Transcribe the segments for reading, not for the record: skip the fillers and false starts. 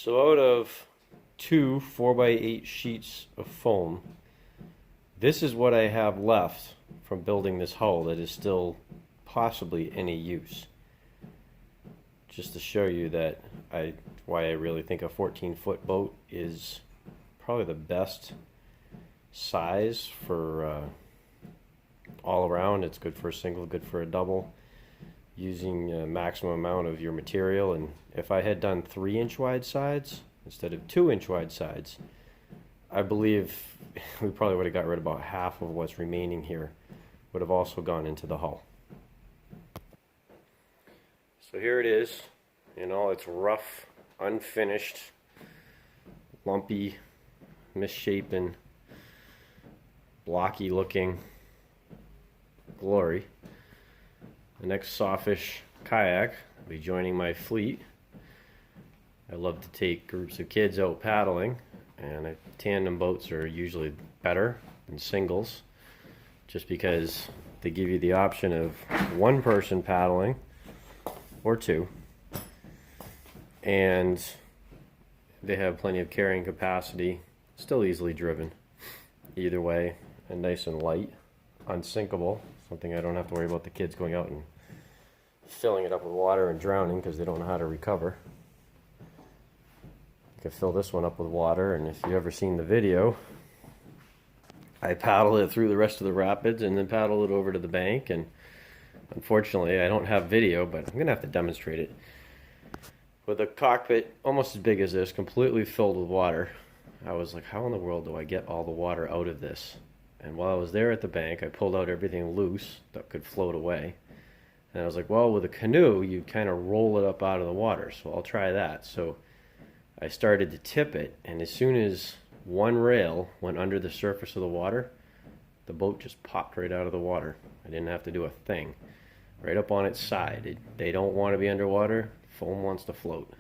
So out of two 4x8 sheets of foam, this is what I have left from building this hull that is still possibly any use. Just to show you that why I really think a 14-foot boat is probably the best size for all around. It's good for a single, good for a double, using a maximum amount of your material. And if I had done 3-inch wide sides instead of 2-inch wide sides, I believe we probably would have got rid of about half of what's remaining here. Would have also gone into the hull. So here it is in all its rough, unfinished, lumpy, misshapen, blocky looking glory. The next Sawfish kayak will be joining my fleet. I love to take groups of kids out paddling, and tandem boats are usually better than singles, just because they give you the option of one person paddling or two, and they have plenty of carrying capacity, still easily driven either way, and nice and light, unsinkable, something I don't have to worry about the kids going out and filling it up with water and drowning because they don't know how to recover. You can fill this one up with water, and if you've ever seen the video, I paddle it through the rest of the rapids and then paddle it over to the bank. And unfortunately I don't have video, but I'm gonna have to demonstrate it. With a cockpit almost as big as this, completely filled with water, I was like, how in the world do I get all the water out of this? And while I was there at the bank, I pulled out everything loose that could float away. And I was like, well, with a canoe, you kind of roll it up out of the water, so I'll try that. So I started to tip it, and as soon as one rail went under the surface of the water, the boat just popped right out of the water. I didn't have to do a thing. Right up on its side. They don't want to be underwater. Foam wants to float.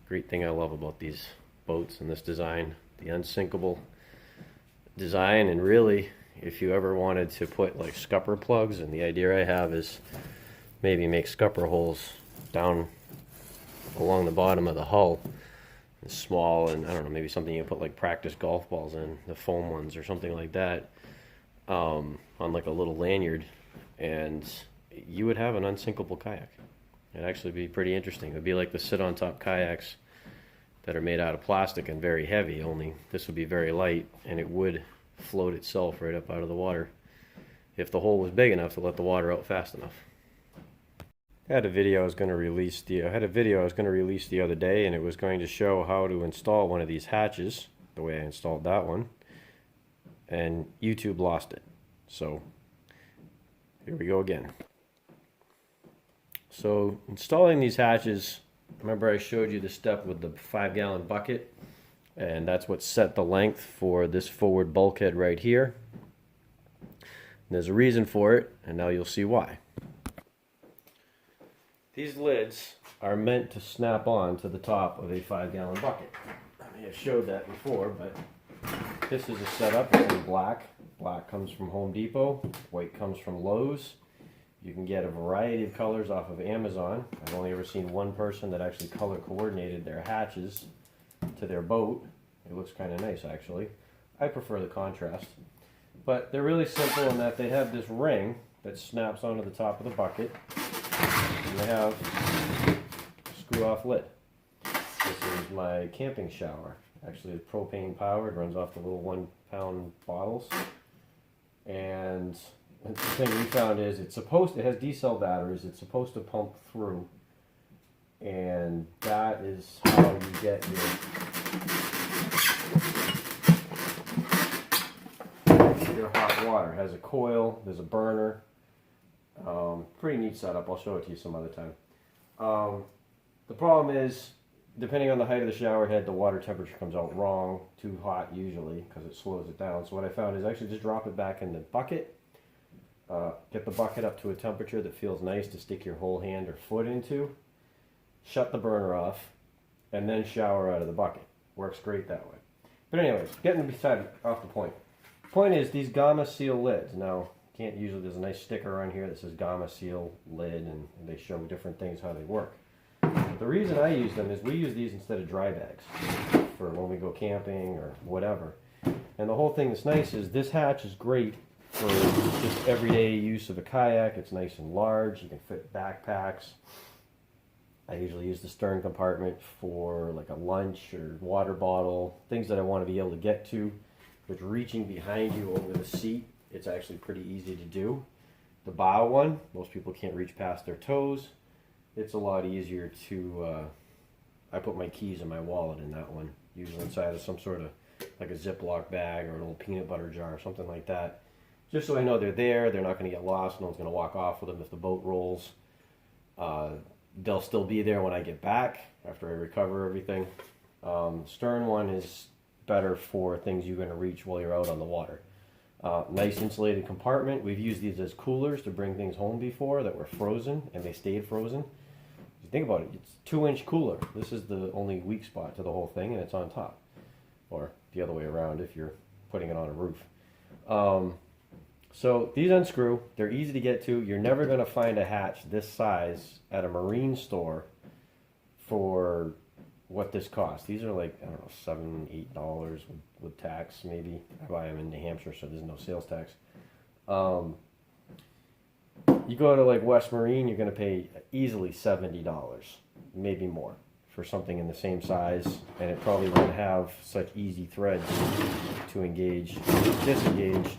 Great thing I love about these boats and this design, the Unsinkable design. And really, if you ever wanted to put like scupper plugs, and the idea I have is maybe make scupper holes down along the bottom of the hull, small, and I don't know, maybe something you put like practice golf balls in, the foam ones or something like that, on like a little lanyard, and you would have an unsinkable kayak. It'd actually be pretty interesting. It would be like the sit-on-top kayaks that are made out of plastic and very heavy, only this would be very light, and it would float itself right up out of the water if the hole was big enough to let the water out fast enough. I had a video I was going to release the other day, and it was going to show how to install one of these hatches the way I installed that one, and YouTube lost it. So here we go again. So installing these hatches, remember I showed you the step with the 5-gallon bucket, and that's what set the length for this forward bulkhead right here. And there's a reason for it, and now you'll see why. These lids are meant to snap on to the top of a 5-gallon bucket. I may have showed that before, but this is a setup. It's in black. Black comes from Home Depot. White comes from Lowe's. You can get a variety of colors off of Amazon. I've only ever seen one person that actually color coordinated their hatches to their boat. It looks kind of nice, actually. I prefer the contrast. But they're really simple in that they have this ring that snaps onto the top of the bucket, and they have a screw-off lid. This is my camping shower. Actually, it's propane powered, runs off the little 1-pound bottles. And the thing we found is it has D-cell batteries. It's supposed to pump through, and that is how you get your hot water. It has a coil, there's a burner. Pretty neat setup. I'll show it to you some other time. The problem is, depending on the height of the shower head, the water temperature comes out wrong, too hot usually, because it slows it down. So what I found is actually just drop it back in the bucket, get the bucket up to a temperature that feels nice to stick your whole hand or foot into, shut the burner off, and then shower out of the bucket. Works great that way. But anyways, getting off the point. The point is these Gama seal lids. Now, can't usually, there's a nice sticker on here that says Gama seal lid, and they show different things how they work. The reason I use them is we use these instead of dry bags for when we go camping or whatever. And the whole thing that's nice is this hatch is great for just everyday use of a kayak. It's nice and large. You can fit backpacks. I usually use the stern compartment for like a lunch or water bottle, things that I want to be able to get to. With reaching behind you over the seat, it's actually pretty easy to do. The bow one, most people can't reach past their toes. It's a lot easier to, I put my keys in my wallet in that one, usually inside of some sort of like a Ziploc bag or a little peanut butter jar or something like that. Just so I know they're there, they're not going to get lost, no one's going to walk off with them if the boat rolls. They'll still be there when I get back after I recover everything. Stern one is better for things you're going to reach while you're out on the water. Nice insulated compartment. We've used these as coolers to bring things home before that were frozen, and they stayed frozen. If you think about it, it's a 2-inch cooler. This is the only weak spot to the whole thing, and it's on top. Or the other way around if you're putting it on a roof. So these unscrew, they're easy to get to. You're never going to find a hatch this size at a marine store for what this costs. These are like, I don't know, $7, $8 with tax maybe. I buy them in New Hampshire, so there's no sales tax. You go to like West Marine, you're going to pay easily $70, maybe more, for something in the same size, and it probably won't have such easy threads to engage, disengage.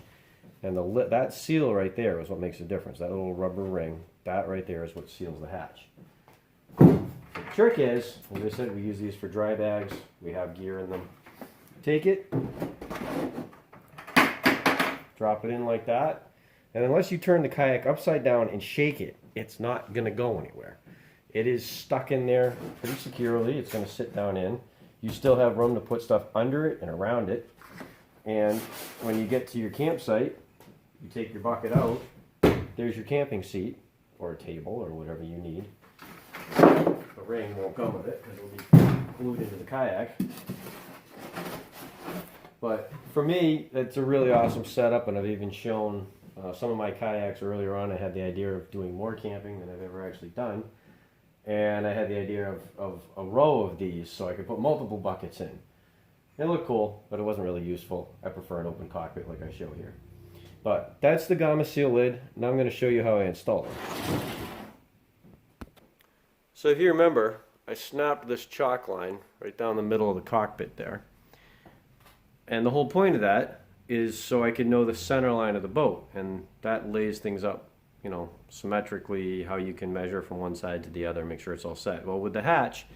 And that seal right there is what makes the difference. That little rubber ring, that right there is what seals the hatch. The trick is, as I said, we use these for dry bags. We have gear in them. Take it, drop it in like that, and unless you turn the kayak upside down and shake it, it's not going to go anywhere. It is stuck in there pretty securely. It's going to sit down in. You still have room to put stuff under it and around it. And when you get to your campsite, you take your bucket out, there's your camping seat, or a table, or whatever you need. The ring won't come with it, because it'll be glued into the kayak. But for me, it's a really awesome setup, and I've even shown some of my kayaks earlier on. I had the idea of doing more camping than I've ever actually done. And I had the idea of a row of these, so I could put multiple buckets in. It looked cool, but it wasn't really useful. I prefer an open cockpit like I show here. But that's the Gama seal lid. Now I'm going to show you how I install it. So if you remember, I snapped this chalk line right down the middle of the cockpit there. And the whole point of that is so I can know the center line of the boat. And that lays things up, you know, symmetrically, how you can measure from one side to the other, make sure it's all set. Well, with the hatch,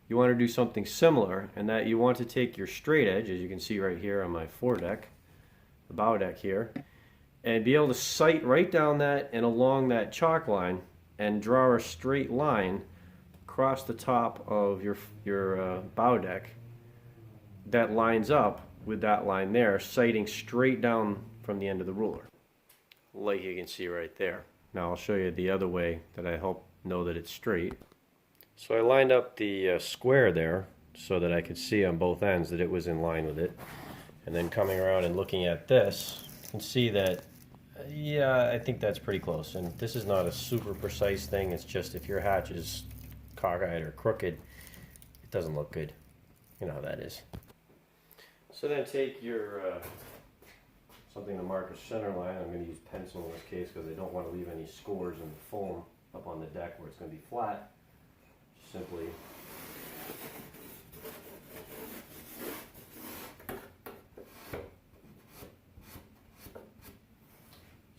you want to do something similar, and that you want to take your straight edge, as you can see right here on my foredeck, the bow deck here, and be able to sight right down that and along that chalk line and draw a straight line across the top of your bow deck that lines up with that line there, sighting straight down from the end of the ruler, like you can see right there. Now I'll show you the other way that I help know that it's straight. So I lined up the square there so that I could see on both ends that it was in line with it. And then coming around and looking at this, you can see that, yeah, I think that's pretty close. And this is not a super precise thing. It's just if your hatch is cockeyed or crooked, it doesn't look good. You know how that is. So then take your something to mark a center line. I'm going to use pencil in this case because I don't want to leave any scores and foam up on the deck where it's going to be flat. Simply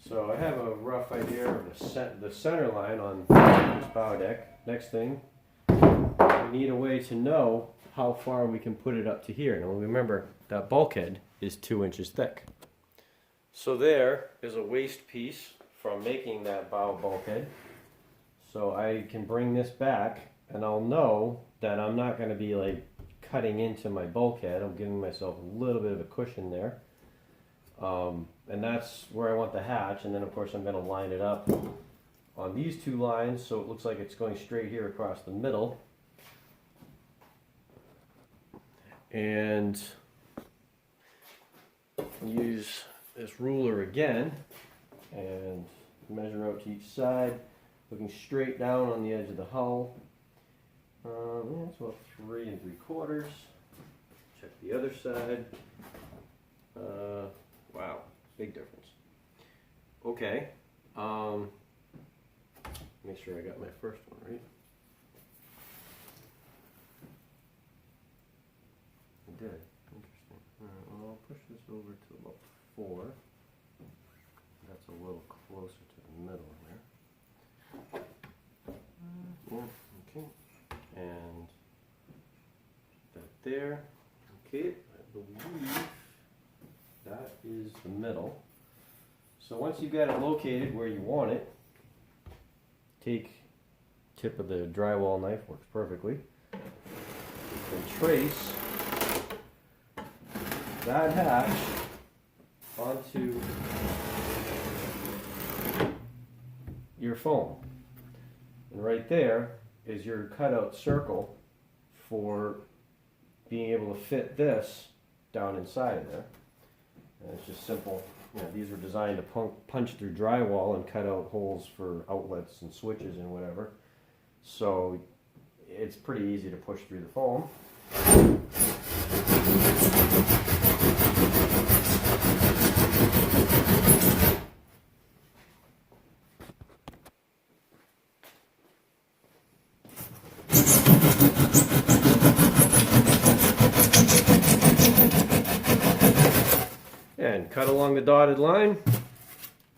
so I have a rough idea of the center line on this bow deck. Next thing, we need a way to know how far we can put it up to here. Now remember, that bulkhead is 2 inches thick. So there is a waste piece from making that bow bulkhead. So I can bring this back, and I'll know that I'm not going to be like cutting into my bulkhead. I'm giving myself a little bit of a cushion there. And that's where I want the hatch. And then of course I'm going to line it up on these two lines so it looks like it's going straight here across the middle. And use this ruler again and measure out to each side, looking straight down on the edge of the hull. Yeah, it's about 3 3/4. Check the other side. Wow, big difference. Okay. Make sure I got my first one right. I did. Interesting. Alright, well, I'll push this over to about 4. That's a little closer to the middle here. Yeah, okay. And that there. Okay, I believe that is the middle. So once you've got it located where you want it, take tip of the drywall knife, works perfectly, and trace that hatch onto your foam. And right there is your cutout circle for being able to fit this down inside of there. And it's just simple. You know, these were designed to punch through drywall and cut out holes for outlets and switches and whatever. So it's pretty easy to push through the foam. And cut along the dotted line,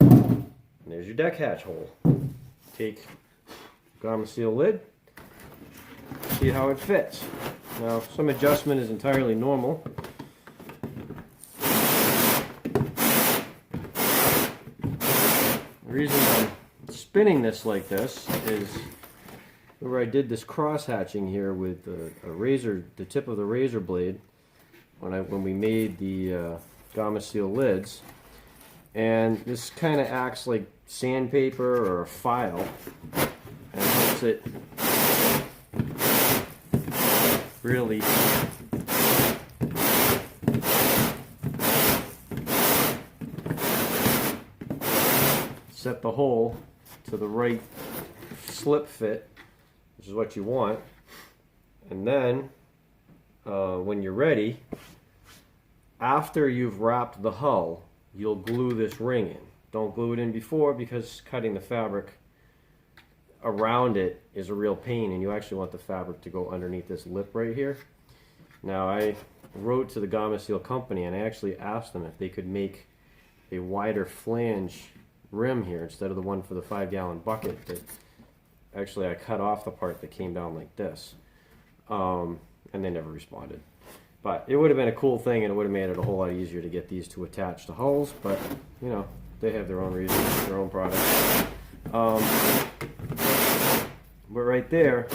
and there's your deck hatch hole. Take gama seal lid, see how it fits. Now, some adjustment is entirely normal. The reason I'm spinning this like this is where I did this cross hatching here with a razor, the tip of the razor blade, when we made the gama seal lids, and this kind of acts like sandpaper or a file and helps it really set the hole to the right slip fit, which is what you want. And then when you're ready, after you've wrapped the hull, you'll glue this ring in. Don't glue it in before, because cutting the fabric around it is a real pain, and you actually want the fabric to go underneath this lip right here. Now, I wrote to the Gama Seal company and I actually asked them if they could make a wider flange rim here instead of the one for the 5-gallon bucket that actually I cut off the part that came down like this. And they never responded. But it would have been a cool thing, and it would have made it a whole lot easier to get these to attach to hulls, but you know, they have their own reasons, their own product. But right there,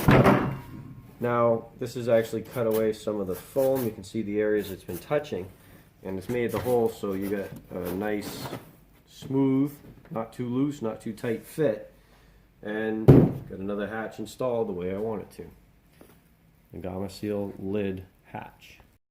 now this has actually cut away some of the foam. You can see the areas it's been touching, and it's made the hole so you got a nice, smooth, not too loose, not too tight fit, and got another hatch installed the way I want it to. The Gama Seal lid hatch.